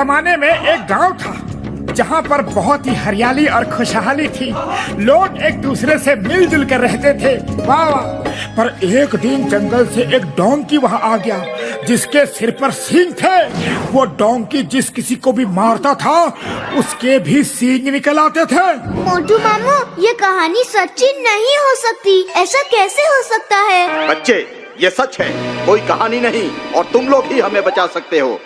जमाने में एक गांव था जहां पर बहुत ही हरियाली और खुशहाली थी। लोग एक दूसरे से मिलजुल कर रहते थे। वाह वाह। पर एक दिन जंगल से एक डोंकी वहां आ गया जिसके सिर पर सींग थे। वो डोंकी जिस किसी को भी मारता था उसके भी सींग निकल आते थे। मोटू मामू, ये कहानी सच्ची नहीं हो सकती। ऐसा कैसे हो सकता है? बच्चे, ये सच है, कोई कहानी नहीं, और तुम लोग ही हमें बचा सकते हो।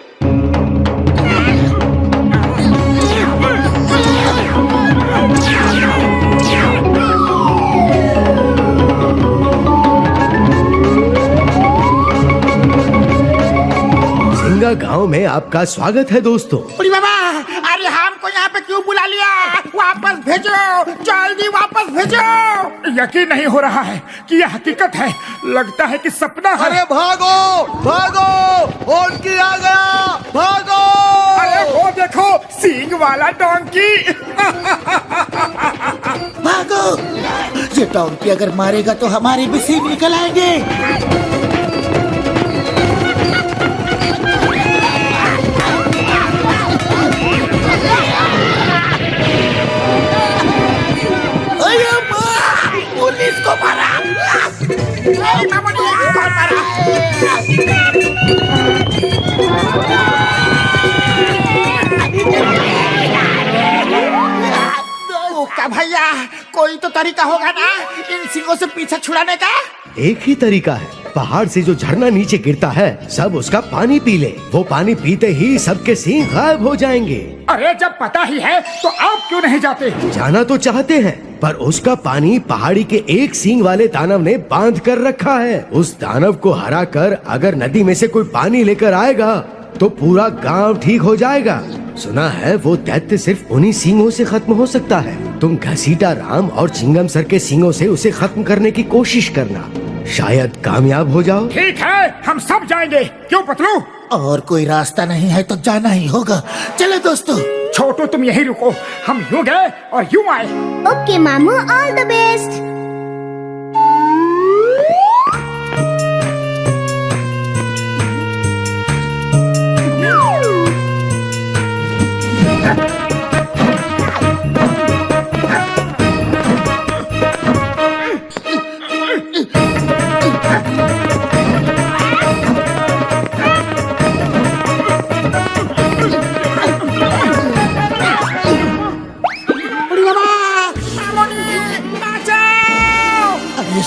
सिंगा गांव में आपका स्वागत है दोस्तों। अरे बाबा, अरे हमको यहाँ पे क्यों बुला लिया? वापस भेजो, जल्दी वापस भेजो। यकीन नहीं हो रहा है कि यह हकीकत है। लगता है कि सपना है। अरे भागो भागो, डोंकी आ गया, भागो। अरे वो देखो, सींग वाला डोंकी। भागो, ये डोंकी अगर मारेगा तो हमारे भी सींग निकल आएंगे। पुलिस को मारा। क्या भैया, कोई तो तरीका होगा ना इन सिंगों से पीछा छुड़ाने का? एक ही तरीका है, पहाड़ से जो झरना नीचे गिरता है सब उसका पानी पी ले। वो पानी पीते ही सबके सींग गायब हो जाएंगे। अरे जब पता ही है तो आप क्यों नहीं जाते? जाना तो चाहते हैं, पर उसका पानी पहाड़ी के एक सींग वाले दानव ने बांध कर रखा है। उस दानव को हरा कर अगर नदी में से कोई पानी लेकर आएगा तो पूरा गांव ठीक हो जाएगा। सुना है वो दैत्य सिर्फ उन्हीं सींगों से खत्म हो सकता है। तुम घसीटा राम और चिंगम सर के सींगों से उसे खत्म करने की कोशिश करना, शायद कामयाब हो जाओ। ठीक है, हम सब जाएंगे। क्यों पतलू? और कोई रास्ता नहीं है तो जाना ही होगा। चलो दोस्तों। छोटू तुम यहीं रुको, हम यूं गए और यूं आए। ओके मामू, ऑल द बेस्ट।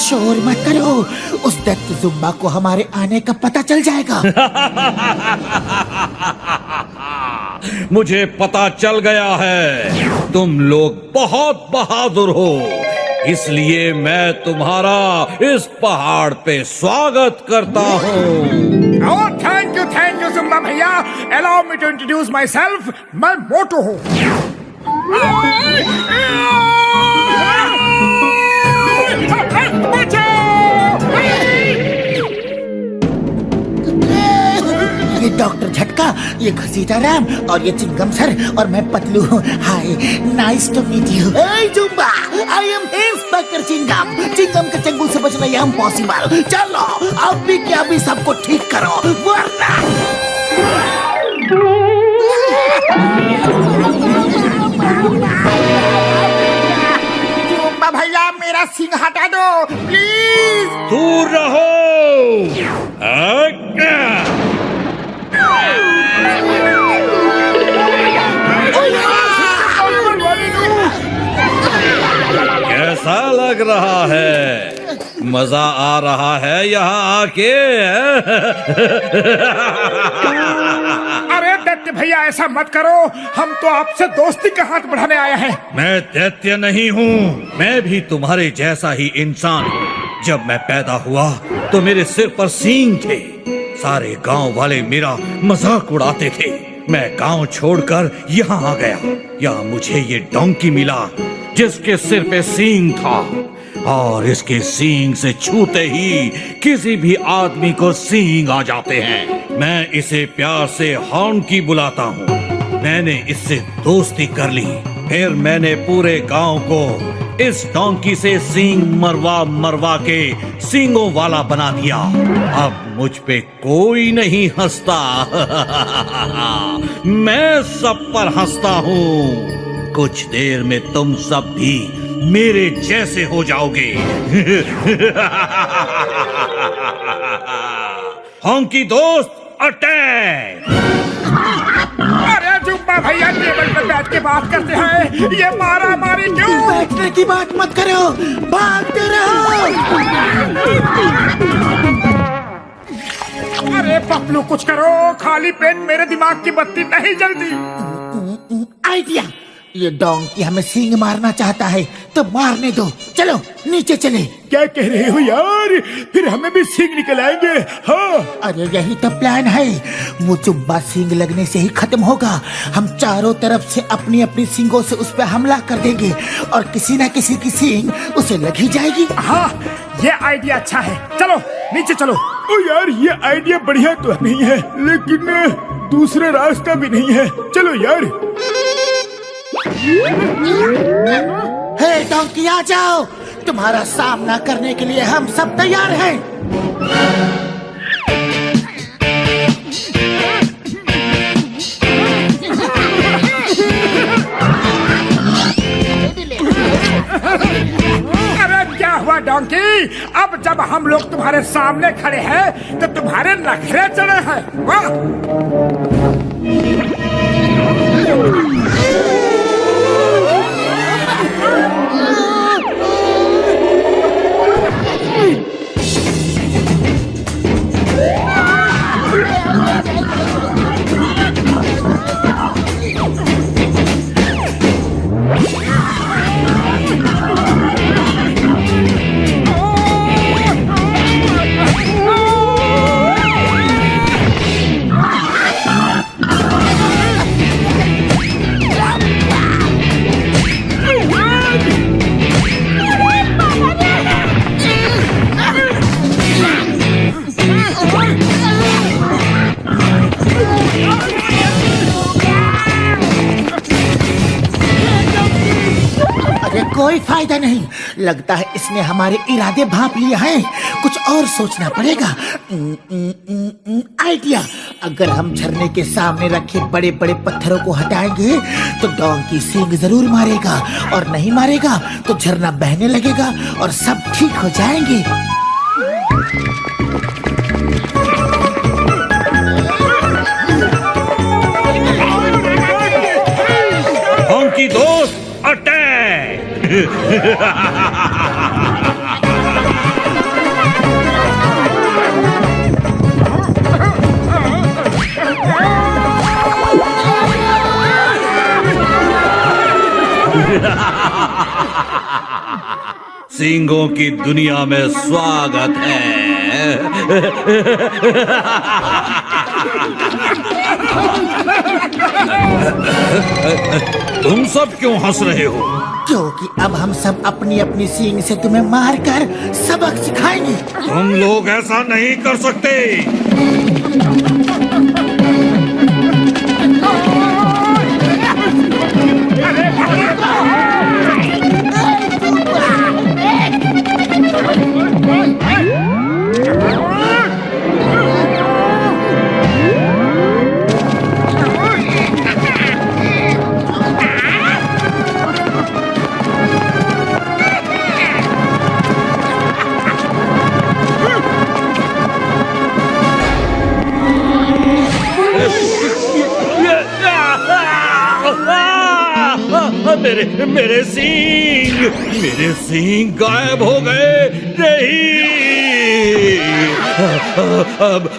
शोर मत करो, उस दैत्य जुम्बा को हमारे आने का पता चल जाएगा। मुझे पता चल गया है, तुम लोग बहुत बहादुर हो, इसलिए मैं तुम्हारा इस पहाड़ पे स्वागत करता हूँ। Oh, थैंक यू जुम्बा भैया। Allow me to introduce myself. मैं मोटू हूँ। ये डॉक्टर झटका, ये घसीटा राम और ये चिंगम सर और मैं पतलू हूँ। Hi, nice to meet you. Hey Jumba, I am inspector Chingam. Chingam के चंगुल से बचना ये इम्पॉसिबल। चलो अब भी क्या भी सबको ठीक करो, वरना जुम्बा भैया, मेरा सिंग हटा दो प्लीज। दूर रहो। कैसा लग रहा है? मजा आ रहा है यहाँ आके? अरे दैत्य भैया, ऐसा मत करो, हम तो आपसे दोस्ती का हाथ बढ़ाने आए हैं। मैं दैत्य नहीं हूँ, मैं भी तुम्हारे जैसा ही इंसान हूँ। जब मैं पैदा हुआ तो मेरे सिर पर सींग थे। सारे गांव वाले मेरा मजाक उड़ाते थे। मैं गांव छोड़कर यहाँ आ गया। यहाँ मुझे ये डोंकी मिला जिसके सिर पे सींग था, और इसके सींग से छूते ही किसी भी आदमी को सींग आ जाते हैं। मैं इसे प्यार से हॉन्की बुलाता हूँ। मैंने इससे दोस्ती कर ली। फिर मैंने पूरे गांव को इस डोंकी से सींग मरवा मरवा के सींगों वाला बना दिया। अब मुझ पे कोई नहीं हंसता। मैं सब पर हंसता हूँ। कुछ देर में तुम सब भी मेरे जैसे हो जाओगे। हॉन्की दोस्त अटैक! अरे जुम्बा भैया टेबल पर बैठ के बात करते हैं, ये मारा मारी क्यों? बैठने की बात मत करो, भागते रहो। अरे पपलू कुछ करो, खाली पेट मेरे दिमाग की बत्ती नहीं जलती। आइडिया, ये डोंकी हमें सींग मारना चाहता है तो मारने दो। चलो नीचे चले। क्या कह रहे हो यार? फिर हमें भी सींग निकल आएंगे। हाँ अरे यही तो प्लान है। वो जुम्बा सींग लगने से ही खत्म होगा। हम चारों तरफ से अपनी अपनी सींगों से उस पर हमला कर देंगे और किसी न किसी की सींग उसे लग ही जाएगी। हाँ, ये आइडिया अच्छा है। चलो नीचे चलो। ओ यार, ये आइडिया बढ़िया तो नहीं है, लेकिन दूसरा रास्ता भी नहीं है। चलो यार। हे डोंकी, आ जाओ, तुम्हारा सामना करने के लिए हम सब तैयार हैं। अरे क्या हुआ डोंकी? अब जब हम लोग तुम्हारे सामने खड़े हैं तो तुम्हारे नखरे चढ़े हैं। वाह! कोई फायदा नहीं, लगता है इसने हमारे इरादे भांप लिए हैं। कुछ और सोचना पड़ेगा। आइडिया, अगर हम झरने के सामने रखे बड़े बड़े पत्थरों को हटाएंगे तो डोंकी सींग जरूर मारेगा, और नहीं मारेगा तो झरना बहने लगेगा और सब ठीक हो जाएंगे। हॉन्की दोस्त अटैक! सींगों की दुनिया में स्वागत है। तुम सब क्यों हंस रहे हो? क्योंकि अब हम सब अपनी अपनी सींग से तुम्हें मारकर सबक सिखाएंगे। तुम लोग ऐसा नहीं कर सकते। मेरे सींग गायब हो गए। नहीं,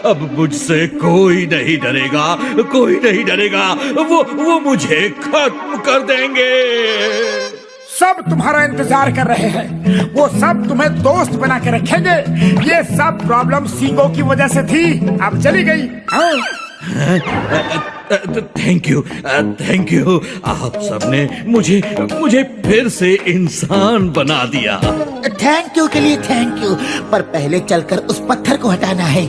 अब मुझसे कोई नहीं डरेगा, कोई नहीं डरेगा। वो मुझे खत्म कर देंगे। सब तुम्हारा इंतजार कर रहे हैं। वो सब तुम्हें दोस्त बना के रखेंगे। ये सब प्रॉब्लम सींगों की वजह से थी, अब चली गई। Thank you. आप सबने मुझे फिर से इंसान बना दिया। थैंक यू के लिए थैंक यू, पर पहले चलकर उस पत्थर को हटाना है।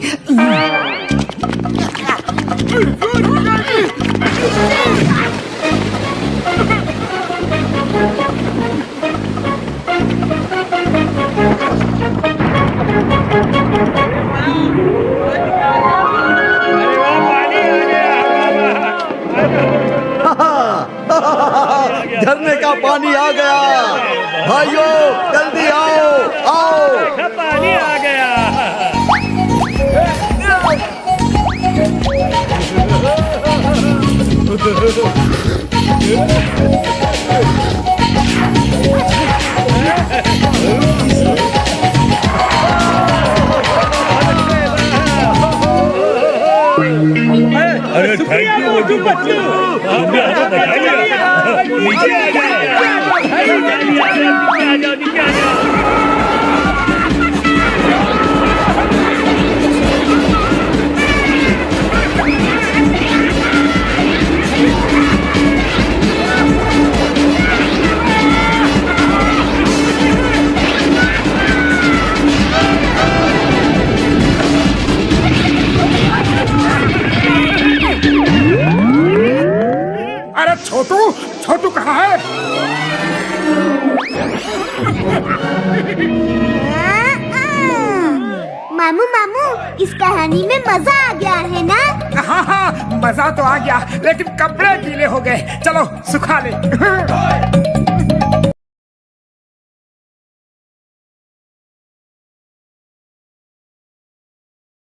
पूरा पानी आ गया। भाइयों जल्दी आओ आओ। पानी आ गया। अरे थैंक यू मोटू पतलू, तुमने हमें बचा लिया। नीचे आ जाओ, नीचे आ जाओ। अरे छोटू, छोटू कहाँ है? मामू मामू, इस कहानी में मजा आ गया है ना? हाँ हाँ, मजा तो आ गया, लेकिन कपड़े गीले हो गए। चलो सुखा ले।